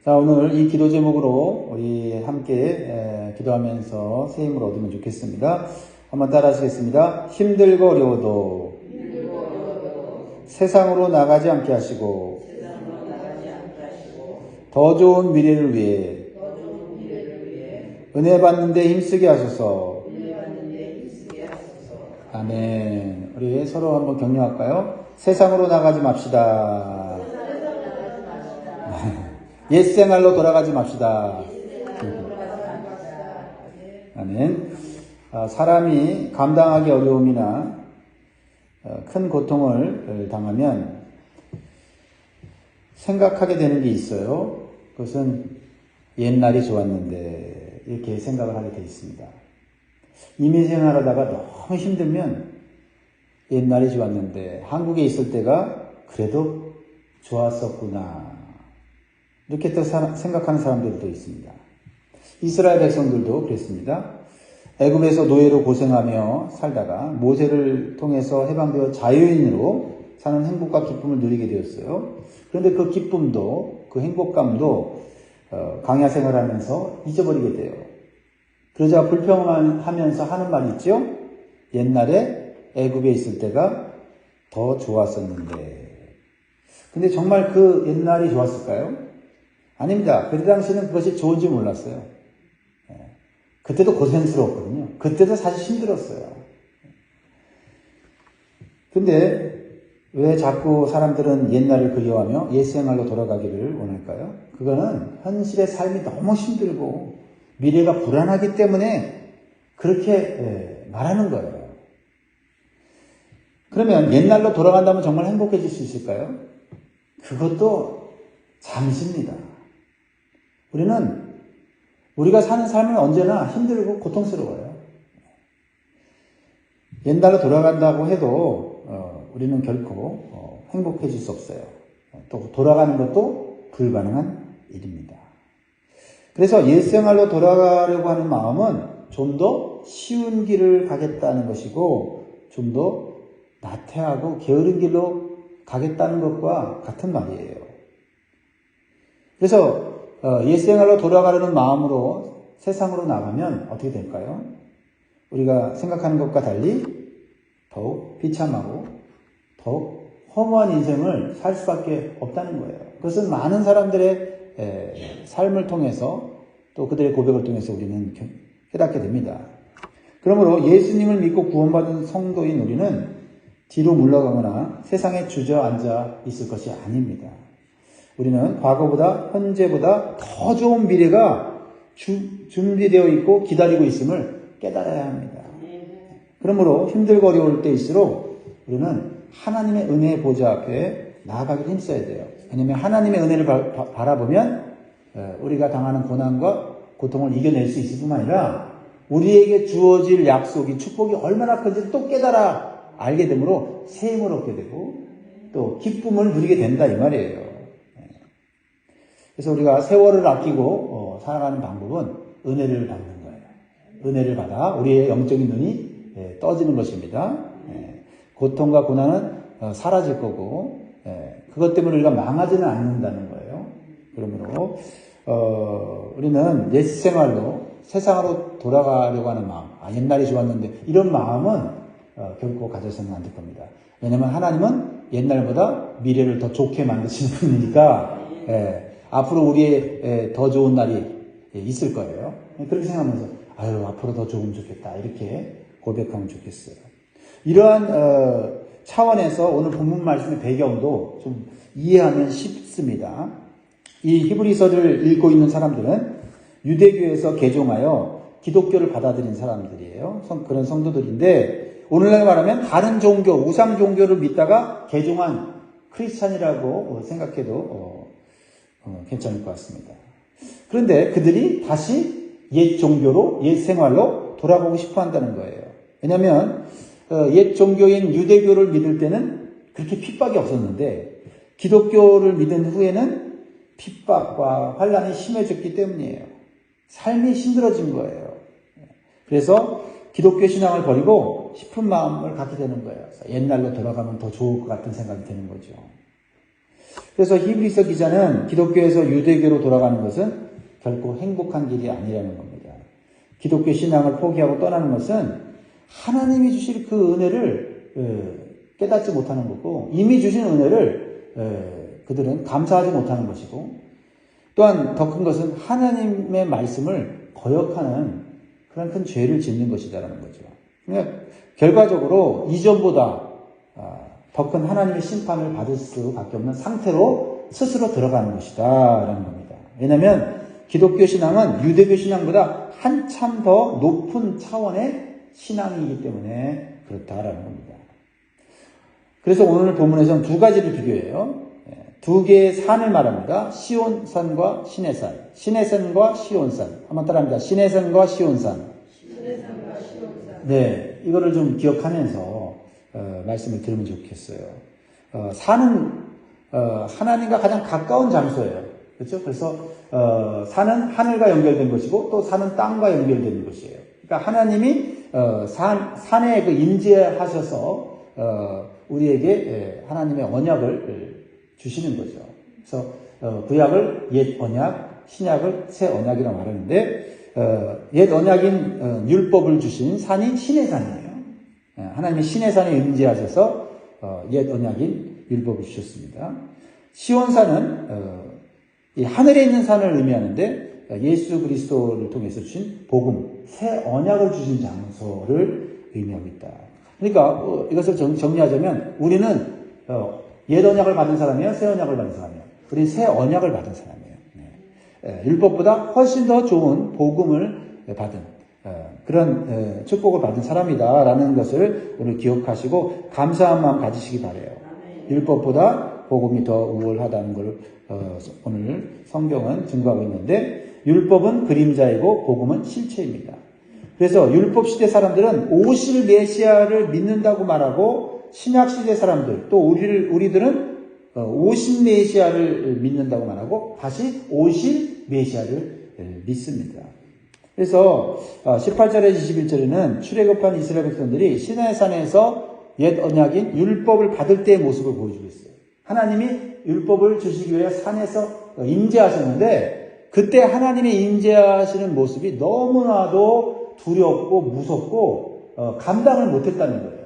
자, 오늘 이 기도 제목으로 우리 함께 기도하면서 새 힘을 얻으면 좋겠습니다. 한번 따라 하시겠습니다. 힘들고 어려워도 세상으로 나가지 않게 하시고 더 좋은 미래를 위해 은혜 받는 데 힘쓰게 하소서. 아멘. 우리 서로 한번 격려할까요? 세상으로 나가지 맙시다. 옛생활로 돌아가지 맙시다. 아멘. 사람이 감당하기 어려움이나 큰 고통을 당하면 생각하게 되는 게 있어요. 그것은 옛날이 좋았는데 이렇게 생각을 하게 돼 있습니다. 임의 생활하다가 너무 힘들면 옛날이 좋았는데 한국에 있을 때가 그래도 좋았었구나 이렇게 또 생각하는 사람들도 있습니다. 이스라엘 백성들도 그랬습니다. 애굽에서 노예로 고생하며 살다가 모세를 통해서 해방되어 자유인으로 사는 행복과 기쁨을 누리게 되었어요. 그런데 그 기쁨도 그 행복감도 광야 생활하면서 잊어버리게 돼요. 그러자 불평하면서 하는 말이 있죠. 옛날에 애굽에 있을 때가 더 좋았었는데. 근데 정말 그 옛날이 좋았을까요? 아닙니다. 그때 당시에는 그것이 좋은지 몰랐어요. 그때도 고생스러웠거든요. 그때도 사실 힘들었어요. 근데 왜 자꾸 사람들은 옛날을 그리워하며 옛 생활로 돌아가기를 원할까요? 그거는 현실의 삶이 너무 힘들고 미래가 불안하기 때문에 그렇게 말하는 거예요. 그러면 옛날로 돌아간다면 정말 행복해질 수 있을까요? 그것도 잠시입니다. 우리가 사는 삶은 언제나 힘들고 고통스러워요. 옛날로 돌아간다고 해도 우리는 결코 행복해질 수 없어요. 또 돌아가는 것도 불가능한 일입니다. 그래서 옛생활로 돌아가려고 하는 마음은 좀 더 쉬운 길을 가겠다는 것이고 좀 더 나태하고 게으른 길로 가겠다는 것과 같은 말이에요. 그래서 옛생활로 돌아가려는 마음으로 세상으로 나가면 어떻게 될까요? 우리가 생각하는 것과 달리 더욱 비참하고 더욱 허무한 인생을 살 수밖에 없다는 거예요. 그것은 많은 사람들의 삶을 통해서 또 그들의 고백을 통해서 우리는 깨닫게 됩니다. 그러므로 예수님을 믿고 구원받은 성도인 우리는 뒤로 물러가거나 세상에 주저앉아 있을 것이 아닙니다. 우리는 과거보다 현재보다 더 좋은 미래가 준비되어 있고 기다리고 있음을 깨달아야 합니다. 그러므로 힘들고 어려울 때일수록 우리는 하나님의 은혜의 보좌 앞에 나아가기를 힘써야 돼요. 왜냐하면 하나님의 은혜를 바라보면 우리가 당하는 고난과 고통을 이겨낼 수 있을 뿐만 아니라 우리에게 주어질 약속이 축복이 얼마나 큰지 또 깨달아 알게 되므로 새 힘을 얻게 되고 또 기쁨을 누리게 된다 이 말이에요. 그래서 우리가 세월을 아끼고 살아가는 방법은 은혜를 받는 거예요. 은혜를 받아 우리의 영적인 눈이 떠지는 것입니다. 고통과 고난은 사라질 거고 그것 때문에 우리가 망하지는 않는다는 거예요. 그러므로 우리는 옛 생활로 세상으로 돌아가려고 하는 마음, 옛날이 좋았는데 이런 마음은 결코 가져서는 안 될 겁니다. 왜냐하면 하나님은 옛날보다 미래를 더 좋게 만드시는 분이니까 앞으로 우리의 더 좋은 날이 있을 거예요. 그렇게 생각하면서 앞으로 더 좋으면 좋겠다 이렇게 고백하면 좋겠어요. 이러한 차원에서 오늘 본문 말씀의 배경도 좀 이해하면 쉽습니다. 이 히브리서를 읽고 있는 사람들은 유대교에서 개종하여 기독교를 받아들인 사람들이에요. 그런 성도들인데 오늘날 말하면 다른 종교, 우상 종교를 믿다가 개종한 크리스찬이라고 생각해도 괜찮을 것 같습니다. 그런데 그들이 다시 옛 종교로, 옛 생활로 돌아가고 싶어 한다는 거예요. 왜냐하면 옛 종교인 유대교를 믿을 때는 그렇게 핍박이 없었는데 기독교를 믿은 후에는 핍박과 환란이 심해졌기 때문이에요. 삶이 힘들어진 거예요. 그래서 기독교 신앙을 버리고 싶은 마음을 갖게 되는 거예요. 옛날로 돌아가면 더 좋을 것 같은 생각이 드는 거죠. 그래서 히브리서 기자는 기독교에서 유대교로 돌아가는 것은 결코 행복한 길이 아니라는 겁니다. 기독교 신앙을 포기하고 떠나는 것은 하나님이 주실 그 은혜를 깨닫지 못하는 거고, 이미 주신 은혜를 그들은 감사하지 못하는 것이고, 또한 더 큰 것은 하나님의 말씀을 거역하는 그런 큰 죄를 짓는 것이다라는 거죠. 그러니까 결과적으로 이전보다 더 큰 하나님의 심판을 받을 수밖에 없는 상태로 스스로 들어가는 것이다라는 겁니다. 왜냐하면 기독교 신앙은 유대교 신앙보다 한참 더 높은 차원의 신앙이기 때문에 그렇다라는 겁니다. 그래서 오늘 본문에서는 두 가지를 비교해요. 두 개의 산을 말합니다. 시온산과 시내산, 시내산과 시온산. 한번 따라합니다. 시내산과 시온산. 시내산과 시온산. 네, 이거를 좀 기억하면서 말씀을 들으면 좋겠어요. 산은 하나님과 가장 가까운 장소예요. 그렇죠? 그래서 산은 하늘과 연결된 것이고 또 산은 땅과 연결된 것이에요. 그러니까 하나님이 산에 그 임재하셔서 우리에게 하나님의 언약을 주시는 거죠. 그래서 구약을 옛 언약, 신약을 새 언약이라고 말하는데 옛 언약인 율법을 주신 산이 시내산이에요. 하나님이 시내산에 임재하셔서 옛 언약인 율법을 주셨습니다. 시온산은 이 하늘에 있는 산을 의미하는데 예수 그리스도를 통해서 주신 복음, 새 언약을 주신 장소를 의미하고 있다. 그러니까 이것을 정리하자면 우리는 옛 언약을 받은 사람이에요, 새 언약을 받은 사람이에요. 우리는 새 언약을 받은 사람이에요. 율법보다 훨씬 더 좋은 복음을 받은 그런 축복을 받은 사람이다라는 것을 오늘 기억하시고 감사한 마음 가지시기 바라요. 율법보다 복음이 더 우월하다는 걸 오늘 성경은 증거하고 있는데 율법은 그림자이고 복음은 실체입니다. 그래서 율법 시대 사람들은 오실 메시아를 믿는다고 말하고 신약 시대 사람들 또 우리들은 오실 메시아를 믿는다고 말하고 다시 오실 메시아를 믿습니다. 그래서 18절에서 21절에는 출애굽한 이스라엘 백성들이 시내산에서 옛 언약인 율법을 받을 때의 모습을 보여주고 있어요. 하나님이 율법을 주시기 위해 산에서 임재하셨는데 그때 하나님의 임재하시는 모습이 너무나도 두렵고 무섭고 감당을 못했다는 거예요.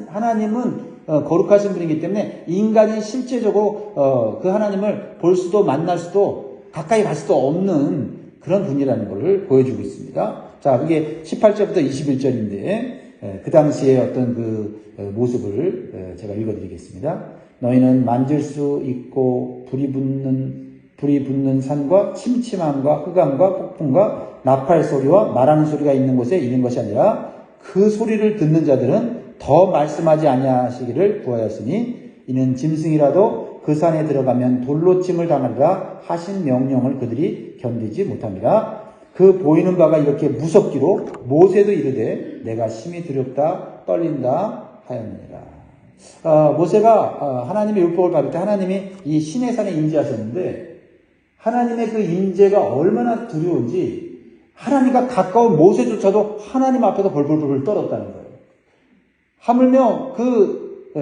하나님은 거룩하신 분이기 때문에 인간이 실제적으로 그 하나님을 볼 수도 만날 수도 가까이 갈 수도 없는 그런 분이라는 것을 보여주고 있습니다. 자, 그게 18절부터 21절인데 그 당시에 어떤 그 모습을 제가 읽어드리겠습니다. 너희는 만질 수 있고 불이 붙는 산과 침침함과 흑암과 폭풍과 나팔 소리와 말하는 소리가 있는 곳에 있는 것이 아니라 그 소리를 듣는 자들은 더 말씀하지 아니하시기를 구하였으니 이는 짐승이라도 그 산에 들어가면 돌로 침을 당하리라 하신 명령을 그들이 견디지 못합니다. 그 보이는 바가 이렇게 무섭기로 모세도 이르되 내가 심히 두렵다 떨린다 하였느니라. 모세가 하나님의 율법을 받을 때 하나님이 이 시내산에 임재하셨는데 하나님의 그 임재가 얼마나 두려운지 하나님과 가까운 모세조차도 하나님 앞에서 벌벌벌 떨었다는 거예요. 하물며 그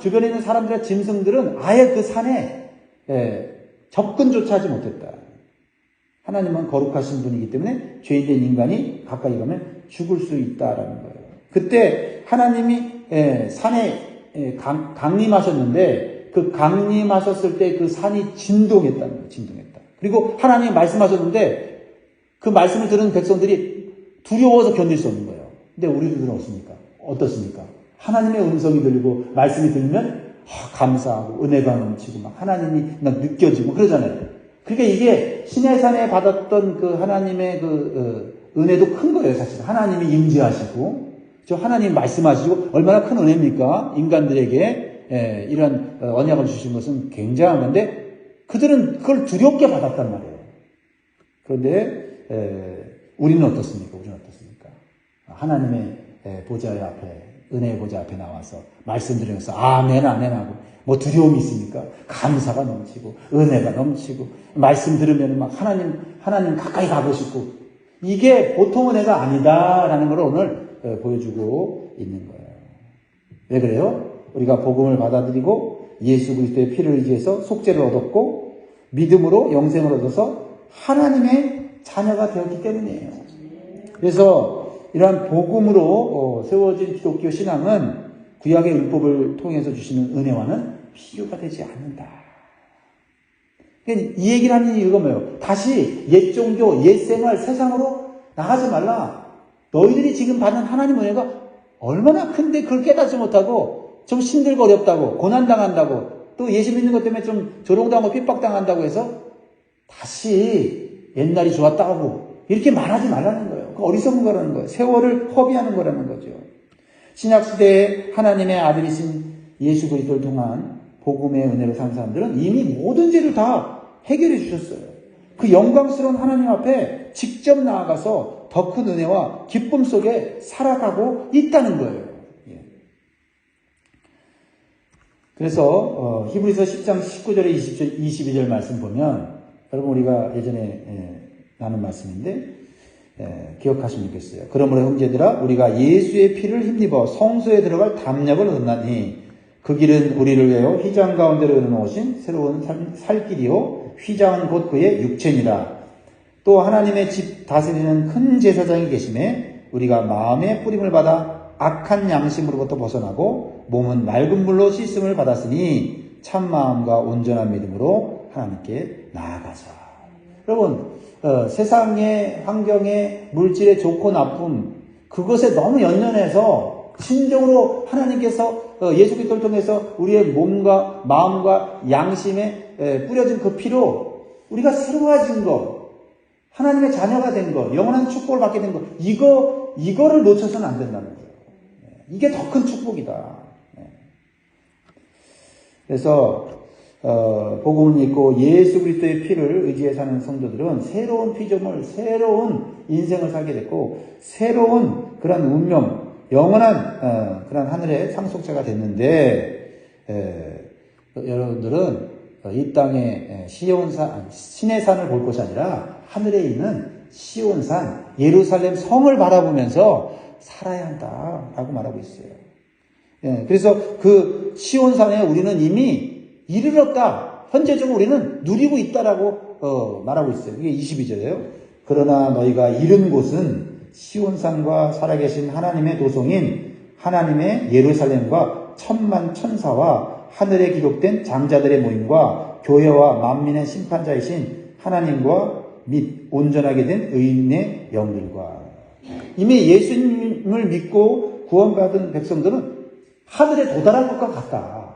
주변에 있는 사람들의 짐승들은 아예 그 산에 접근조차 하지 못했다. 하나님은 거룩하신 분이기 때문에 죄인된 인간이 가까이 가면 죽을 수 있다라는 거예요. 그때 하나님이 산에 강림하셨는데 그 강림하셨을 때 그 산이 진동했다는 거예요. 진동했다. 그리고 하나님이 말씀하셨는데 그 말씀을 들은 백성들이 두려워서 견딜 수 없는 거예요. 근데 우리들은 어떻습니까? 하나님의 음성이 들리고 말씀이 들리면 감사하고 은혜가 넘치고 막 하나님이 느껴지고 그러잖아요. 그러니까 이게 시내산에 받았던 그 하나님의 그 은혜도 큰 거예요, 사실. 하나님이 임재하시고, 하나님 말씀하시고 얼마나 큰 은혜입니까? 인간들에게 이런 언약을 주신 것은 굉장한 건데 그들은 그걸 두렵게 받았단 말이에요. 그런데 우리는 어떻습니까? 하나님의 보좌 앞에 은혜의 보좌 앞에 나와서 말씀드리면서 아멘 하고 뭐 두려움이 있습니까? 감사가 넘치고 은혜가 넘치고 말씀 들으면 막 하나님 가까이 가고 싶고 이게 보통 은혜가 아니다라는 걸 오늘 보여주고 있는 거예요. 왜 그래요? 우리가 복음을 받아들이고 예수 그리스도의 피를 의지해서 속죄를 얻었고 믿음으로 영생을 얻어서 하나님의 자녀가 되었기 때문이에요. 그래서 이러한 복음으로 세워진 기독교 신앙은 구약의 율법을 통해서 주시는 은혜와는 비교가 되지 않는다. 이 얘기를 하는 이유가 뭐예요? 다시 옛 종교, 옛 생활, 세상으로 나가지 말라. 너희들이 지금 받는 하나님 은혜가 얼마나 큰데 그걸 깨닫지 못하고 좀 힘들고 어렵다고 고난당한다고 또 예수 믿는 것 때문에 좀 조롱당하고 핍박당한다고 해서 다시 옛날이 좋았다고 이렇게 말하지 말라는 거예요. 그 어리석은 거라는 거예요. 세월을 허비하는 거라는 거죠. 신약시대에 하나님의 아들이신 예수 그리스도를 통한 복음의 은혜를 산 사람들은 이미 모든 죄를 다 해결해 주셨어요. 그 영광스러운 하나님 앞에 직접 나아가서 더 큰 은혜와 기쁨 속에 살아가고 있다는 거예요. 그래서 히브리서 10장 19절에 22절 말씀 보면 여러분 우리가 예전에 나눈 말씀인데 기억하시면 좋겠어요. 그러므로 형제들아 우리가 예수의 피를 힘입어 성소에 들어갈 담력을 얻나니 그 길은 우리를 위하여 휘장 가운데로 열어놓으신 새로운 살 길이요 휘장은 곧 그의 육체니라. 또 하나님의 집 다스리는 큰 제사장이 계심에 우리가 마음의 뿌림을 받아 악한 양심으로부터 벗어나고 몸은 맑은 물로 씻음을 받았으니 참 마음과 온전한 믿음으로 하나님께 나아가자. 여러분 세상의 환경의 물질의 좋고 나쁨 그것에 너무 연연해서 진정으로 하나님께서 예수 그리스도를 통해서 우리의 몸과 마음과 양심에 뿌려진 그 피로 우리가 새로워진 것 하나님의 자녀가 된 것, 영원한 축복을 받게 된 것, 이거를 놓쳐서는 안 된다는 거예요. 이게 더 큰 축복이다. 그래서, 복음을 믿고 예수 그리스도의 피를 의지해 사는 성도들은 새로운 피조물, 새로운 인생을 살게 됐고, 새로운 그런 운명, 영원한, 그런 하늘의 상속자가 됐는데, 여러분들은 이 땅의 신의 산을 볼 것이 아니라 하늘에 있는 시온산 예루살렘 성을 바라보면서 살아야 한다라고 말하고 있어요. 그래서 그 시온산에 우리는 이미 이르렀다. 현재적으로 우리는 누리고 있다라고 말하고 있어요. 이게 22절이에요. 그러나 너희가 이른 곳은 시온산과 살아계신 하나님의 도성인 하나님의 예루살렘과 천만 천사와 하늘에 기록된 장자들의 모임과 교회와 만민의 심판자이신 하나님과 및 온전하게 된 의인의 영들과 이미 예수님을 믿고 구원받은 백성들은 하늘에 도달한 것과 같다.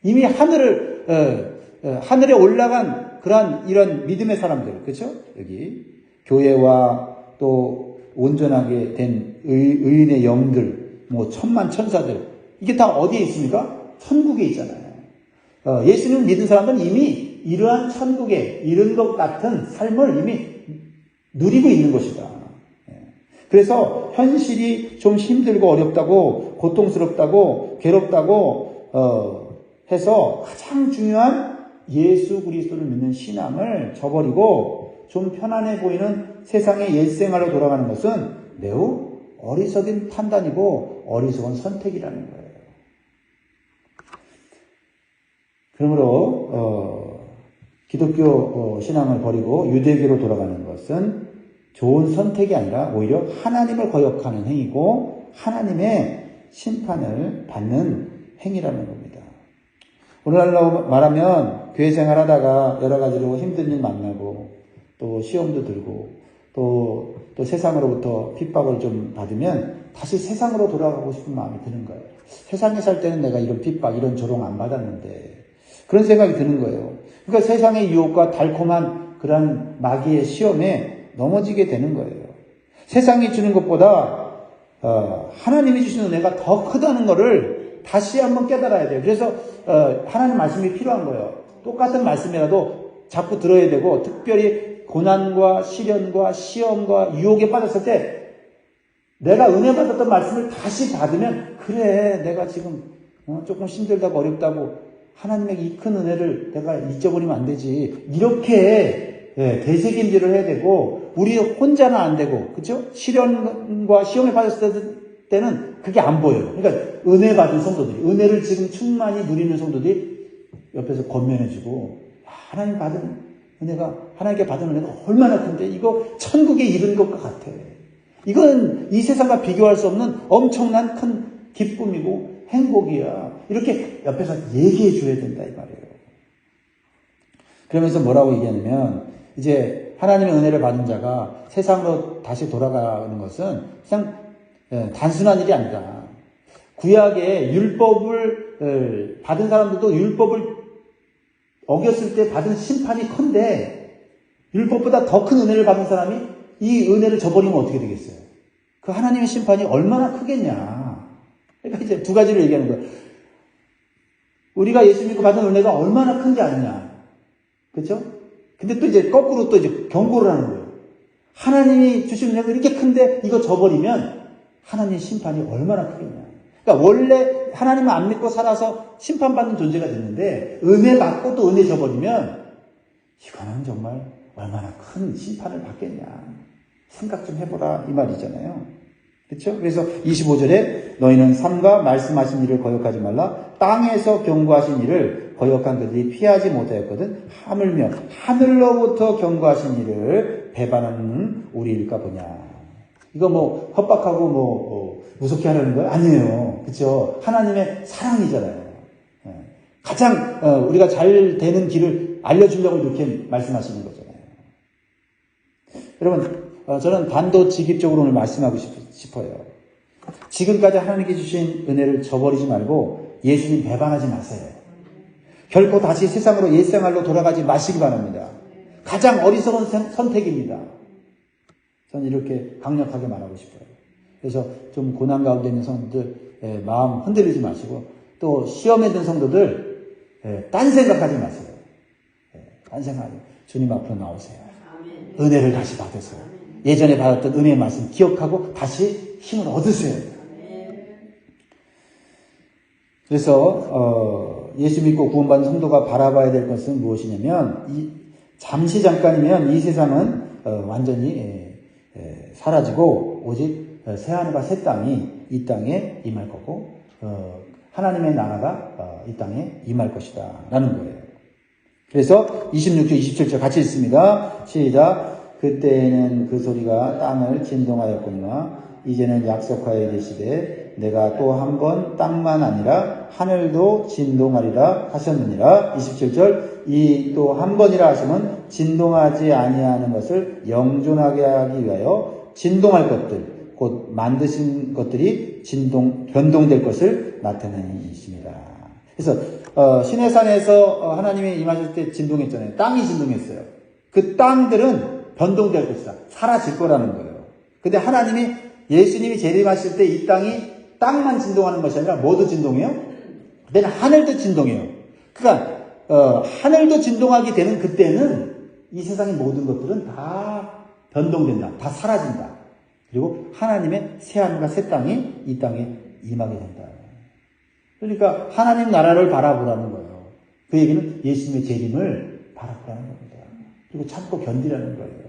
이미 하늘에 올라간 그러한 이런 믿음의 사람들, 그렇죠? 여기 교회와 또 온전하게 된 의인의 영들, 뭐 천만 천사들 이게 다 어디에 있습니까? 천국에 있잖아요. 예수님을 믿은 사람들은 이미 이러한 천국에 이른 것 같은 삶을 이미 누리고 있는 것이다. 그래서 현실이 좀 힘들고 어렵다고 고통스럽다고 괴롭다고 해서 가장 중요한 예수 그리스도를 믿는 신앙을 저버리고 좀 편안해 보이는 세상의 옛생활로 돌아가는 것은 매우 어리석은 판단이고 어리석은 선택이라는 거예요. 그러므로 기독교 신앙을 버리고 유대교로 돌아가는 것은 좋은 선택이 아니라 오히려 하나님을 거역하는 행위고 하나님의 심판을 받는 행위라는 겁니다. 오늘날로 말하면 교회 생활하다가 여러 가지로 힘든 일 만나고 또 시험도 들고 또 세상으로부터 핍박을 좀 받으면 다시 세상으로 돌아가고 싶은 마음이 드는 거예요. 세상에 살 때는 내가 이런 핍박, 이런 조롱 안 받았는데 그런 생각이 드는 거예요. 그러니까 세상의 유혹과 달콤한 그런 마귀의 시험에 넘어지게 되는 거예요. 세상이 주는 것보다 하나님이 주시는 은혜가 더 크다는 것을 다시 한번 깨달아야 돼요. 그래서 하나님 말씀이 필요한 거예요. 똑같은 말씀이라도 자꾸 들어야 되고 특별히 고난과 시련과 시험과 유혹에 빠졌을 때 내가 은혜 받았던 말씀을 다시 받으면 그래 내가 지금 조금 힘들다고 어렵다고 하나님의 이 큰 은혜를 내가 잊어버리면 안 되지. 이렇게 되새김질을 해야 되고 우리 혼자는 안 되고 그렇죠? 시련과 시험에 빠졌을 때는 그게 안 보여요. 그러니까 은혜 받은 성도들이, 은혜를 지금 충만히 누리는 성도들이 옆에서 권면해주고, 하나님 받은 은혜가, 하나님께 받은 은혜가 얼마나 큰데, 이거 천국에 이른 것과 같아. 이건 이 세상과 비교할 수 없는 엄청난 큰 기쁨이고 행복이야. 이렇게 옆에서 얘기해 줘야 된다, 이 말이에요. 그러면서 뭐라고 얘기하냐면, 이제 하나님의 은혜를 받은 자가 세상으로 다시 돌아가는 것은 그냥 단순한 일이 아니다. 구약의 율법을 받은 사람들도 율법을 어겼을 때 받은 심판이 큰데, 율법보다 더 큰 은혜를 받은 사람이 이 은혜를 저버리면 어떻게 되겠어요? 그 하나님의 심판이 얼마나 크겠냐. 그러니까 이제 두 가지를 얘기하는 거예요. 우리가 예수 믿고 받은 은혜가 얼마나 큰지 아느냐. 그렇죠? 근데 또 이제 거꾸로 또 이제 경고를 하는 거예요. 하나님이 주신 은혜가 이렇게 큰데 이거 저버리면 하나님의 심판이 얼마나 크겠냐. 그러니까 원래 하나님을 안 믿고 살아서 심판받는 존재가 됐는데 은혜 받고 또 은혜 저버리면 이거는 정말 얼마나 큰 심판을 받겠냐. 생각 좀 해보라 이 말이잖아요. 그렇죠? 그래서 25절에 너희는 삼가 말씀하신 일을 거역하지 말라. 땅에서 경고하신 일을 거역한 그들이 피하지 못하였거든. 하물며 하늘로부터 경고하신 일을 배반하는 우리일까 보냐. 이거 뭐 협박하고 무섭게 하려는 거예요? 아니에요. 그렇죠? 하나님의 사랑이잖아요. 가장 우리가 잘 되는 길을 알려주려고 이렇게 말씀하시는 거잖아요. 여러분, 저는 단도직입적으로 오늘 말씀하고 싶어요. 지금까지 하나님께 주신 은혜를 저버리지 말고 예수님 배반하지 마세요. 결코 다시 세상으로 옛생활로 돌아가지 마시기 바랍니다. 가장 어리석은 선택입니다. 저는 이렇게 강력하게 말하고 싶어요. 그래서 좀 고난 가운데 있는 성도들 마음 흔들리지 마시고, 또 시험에 든 성도들 딴 생각하지 마세요. 딴 생각하지. 주님 앞으로 나오세요. 은혜를 다시 받으세요. 예전에 받았던 은혜의 말씀 기억하고 다시 힘을 얻으세요. 그래서 예수 믿고 구원받은 성도가 바라봐야 될 것은 무엇이냐면, 잠시 잠깐이면 이 세상은 완전히 사라지고 오직 새하늘과 새 땅이 이 땅에 임할 거고, 하나님의 나라가 이 땅에 임할 것이다 라는 거예요. 그래서 26절 27절 같이 읽습니다. 시작. 그때에는 그 소리가 땅을 진동하였거니와 이제는 약속하여 계시되 내가 또 한 번 땅만 아니라 하늘도 진동하리라 하셨느니라. 27절. 이 또 한 번이라 하시면 진동하지 아니하는 것을 영존하게 하기 위하여 진동할 것들, 곧 만드신 것들이 변동될 것을 나타내는 것입니다. 그래서 시내산에서 하나님이 임하실 때 진동했잖아요. 땅이 진동했어요. 그 땅들은 변동될 것이다. 사라질 거라는 거예요. 근데 하나님이, 예수님이 재림하실 때 이 땅이 땅만 진동하는 것이 아니라 뭐도 진동해요? 그때는 하늘도 진동해요. 그러니까 하늘도 진동하게 되는 그때는 이 세상의 모든 것들은 다 변동된다. 다 사라진다. 그리고 하나님의 새하늘과 새 땅이 이 땅에 임하게 된다. 그러니까 하나님 나라를 바라보라는 거예요. 그 얘기는 예수님의 재림을 바라보라는 겁니다. 그리고 참고 견디라는 거예요.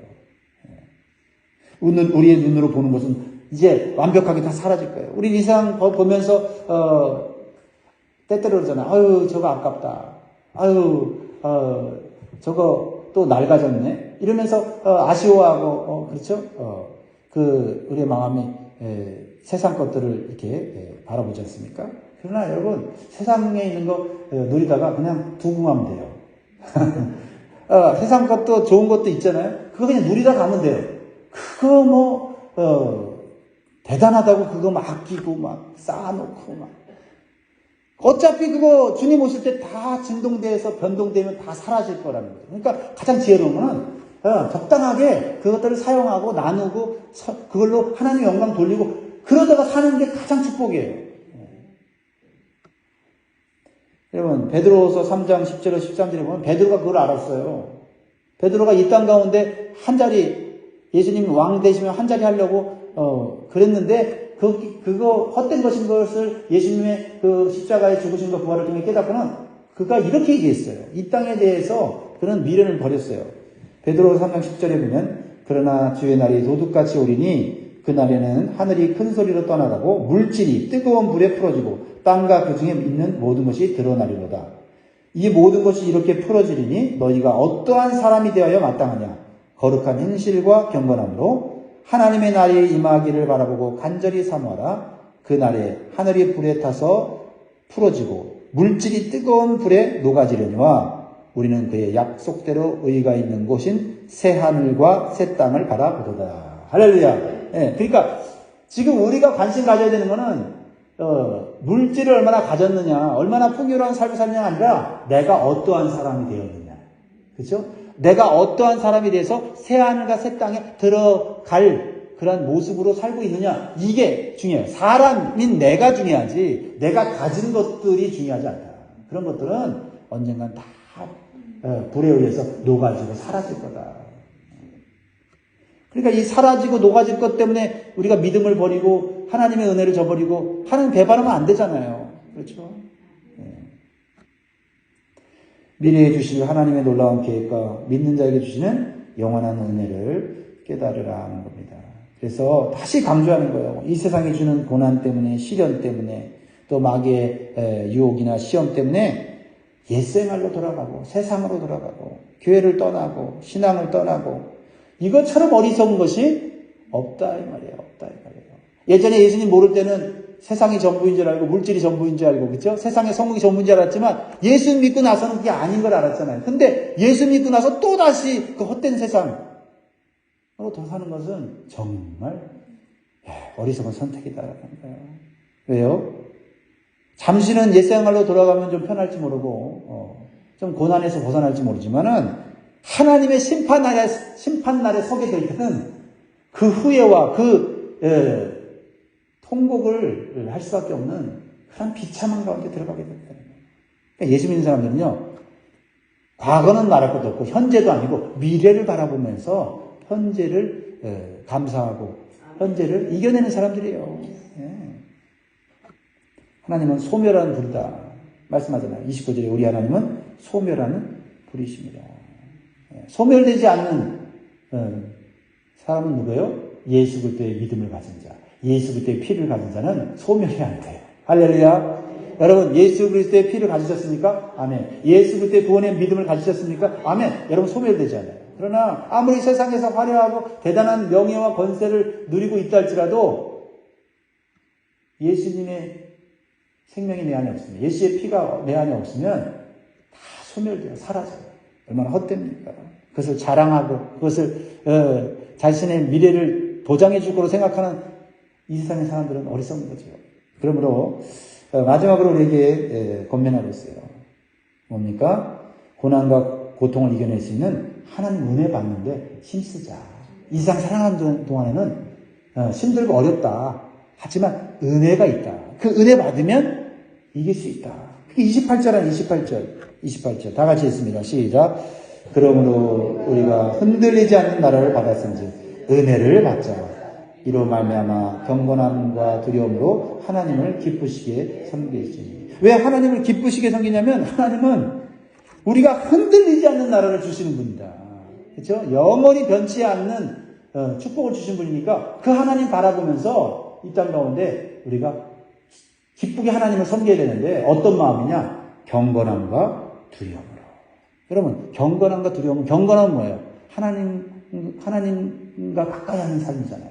우리의 눈으로 보는 것은 이제 완벽하게 다 사라질 거예요. 우리 이 세상 보면서 때때로 그러잖아. 아유, 저거 아깝다. 아유, 저거 또 낡아졌네. 이러면서 아쉬워하고 그렇죠? 우리의 마음이 세상 것들을 이렇게 바라보지 않습니까? 그러나 여러분, 세상에 있는 거 누리다가 그냥 두고 가면 돼요. 세상 것도 좋은 것도 있잖아요. 그거 그냥 누리다 가면 돼요. 그거 대단하다고 그거 막 아끼고 막 쌓아놓고 막. 어차피 그거 주님 오실 때 다 진동돼서 변동되면 다 사라질 거라는 거죠. 그러니까 가장 지혜로운 거는 적당하게 그것들을 사용하고 나누고 그걸로 하나님 영광 돌리고 그러다가 사는 게 가장 축복이에요. 여러분, 베드로서 3장 10절에 13절에 보면 베드로가 그걸 알았어요. 베드로가 이 땅 가운데 한 자리, 예수님 왕 되시면 한 자리 하려고 그랬는데 그거 헛된 것인 것을 예수님의 그 십자가의 죽으심과 부활을 통해 깨닫고는 그가 이렇게 얘기했어요. 이 땅에 대해서 그런 미련을 버렸어요. 베드로 3장 10절에 보면 그러나 주의 날이 도둑같이 오리니 그날에는 하늘이 큰 소리로 떠나가고 물질이 뜨거운 불에 풀어지고 땅과 그 중에 있는 모든 것이 드러나리로다. 이 모든 것이 이렇게 풀어지리니 너희가 어떠한 사람이 되어야 마땅하냐. 거룩한 행실과 경건함으로 하나님의 날이 임하기를 바라보고 간절히 사모하라. 그 날에 하늘이 불에 타서 풀어지고 물질이 뜨거운 불에 녹아지려니와 우리는 그의 약속대로 의가 있는 곳인 새 하늘과 새 땅을 바라보도다. 할렐루야. 예, 그러니까 지금 우리가 관심 가져야 되는 거는 물질을 얼마나 가졌느냐, 얼마나 풍요로운 삶을 살느냐가 아니라 내가 어떠한 사람이 되었느냐. 그렇죠? 내가 어떠한 사람이 돼서 새 하늘과 새 땅에 들어갈 그런 모습으로 살고 있느냐. 이게 중요해요. 사람인 내가 중요하지 내가 가진 것들이 중요하지 않다. 그런 것들은 언젠간 다 불에 의해서 녹아지고 사라질 거다. 그러니까 이 사라지고 녹아질 것 때문에 우리가 믿음을 버리고 하나님의 은혜를 저버리고 하나님 배반하면 안 되잖아요. 그렇죠? 미래에 주실 하나님의 놀라운 계획과 믿는 자에게 주시는 영원한 은혜를 깨달으라 하는 겁니다. 그래서 다시 강조하는 거예요. 이 세상이 주는 고난 때문에, 시련 때문에, 또 마귀의 유혹이나 시험 때문에 옛생활로 돌아가고 세상으로 돌아가고 교회를 떠나고 신앙을 떠나고 이것처럼 어리석은 것이 없다 이 말이에요. 없다 이 말이에요. 예전에 예수님 모를 때는 세상이 전부인 줄 알고 물질이 전부인 줄 알고 그렇죠? 세상의 성공이 전부인 줄 알았지만 예수 믿고 나서는 그게 아닌 걸 알았잖아요. 근데 예수 믿고 나서 또 다시 그 헛된 세상으로 더 사는 것은 정말 어리석은 선택이다라는 거예요. 왜요? 잠시는 옛생활로 돌아가면 좀 편할지 모르고 좀 고난에서 벗어날지 모르지만은 하나님의 심판날에 서게 될 때는 그 후회와 그 통곡을 할 수밖에 없는 그런 비참한 가운데 들어가게 된다. 그러니까 예수 믿는 사람들은요, 과거는 말할 것도 없고 현재도 아니고 미래를 바라보면서 현재를 감사하고 현재를 이겨내는 사람들이에요. 하나님은 소멸하는 불이다 말씀하잖아요. 29절에 우리 하나님은 소멸하는 불이십니다. 소멸되지 않는 사람은 누구예요? 예수 그리스도의 믿음을 가진 자, 예수 그리스도의 피를 가진 자는 소멸이 안 돼요. 할렐루야. 여러분 예수 그리스도의 피를 가지셨습니까? 아멘. 예수 그리스도의 구원의 믿음을 가지셨습니까? 아멘. 여러분 소멸되지 않아요. 그러나 아무리 세상에서 화려하고 대단한 명예와 권세를 누리고 있다 할지라도 예수님의 생명이 내 안에 없으면, 예수의 피가 내 안에 없으면 다 소멸돼요. 사라져요. 얼마나 헛됩니까? 그것을 자랑하고 그것을 자신의 미래를 보장해 줄 거로 생각하는 이 세상의 사람들은 어리석은 거죠. 그러므로 마지막으로 우리에게 권면하고 있어요. 뭡니까? 고난과 고통을 이겨낼 수 있는 하나님 은혜 받는데 힘쓰자. 이 세상 살아가는 동안에는 힘들고 어렵다. 하지만 은혜가 있다. 그 은혜 받으면 이길 수 있다. 그게 28절 아니에요. 28절. 다 같이 읽습니다. 시작. 그러므로 우리가 흔들리지 않는 나라를 받았은지 은혜를 받자. 이로 말미암아 경건함과 두려움으로 하나님을 기쁘시게 섬기시니. 왜 하나님을 기쁘시게 섬기냐면 하나님은 우리가 흔들리지 않는 나라를 주시는 분이다. 그렇죠? 영원히 변치 않는 축복을 주신 분이니까 그 하나님 바라보면서 이 땅 가운데 우리가 기쁘게 하나님을 섬겨야 되는데 어떤 마음이냐? 경건함과 두려움으로. 여러분, 경건함과 두려움은, 경건함은 뭐예요? 하나님과 가까이 하는 삶이잖아요.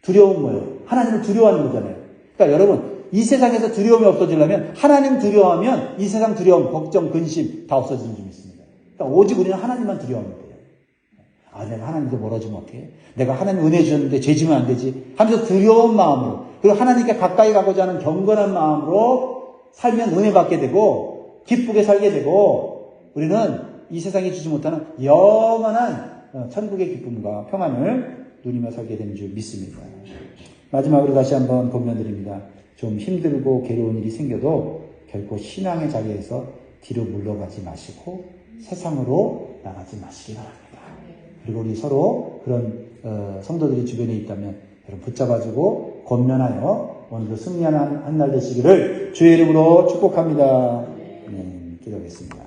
두려움은 뭐예요? 하나님을 두려워하는 거잖아요. 그러니까 여러분, 이 세상에서 두려움이 없어지려면 하나님 두려워하면 이 세상 두려움, 걱정, 근심 다 없어지는 줄 믿습니다. 그러니까 오직 우리는 하나님만 두려워하면 돼요. 아, 내가 하나님께 멀어지면 어떡해? 내가 하나님 은혜 주셨는데 죄 지면 안 되지? 하면서 두려운 마음으로, 그리고 하나님께 가까이 가고자 하는 경건한 마음으로 살면 은혜 받게 되고 기쁘게 살게 되고 우리는 이 세상이 주지 못하는 영원한 천국의 기쁨과 평안을 누리며 살게 되는 줄 믿습니다. 마지막으로 다시 한번 권면드립니다. 좀 힘들고 괴로운 일이 생겨도 결코 신앙의 자리에서 뒤로 물러가지 마시고 세상으로 나가지 마시기 바랍니다. 그리고 우리 서로 그런 성도들이 주변에 있다면 여러분 붙잡아주고 권면하여 오늘도 승리하는 한 날 되시기를 주의 이름으로 축복합니다. 기도하겠습니다.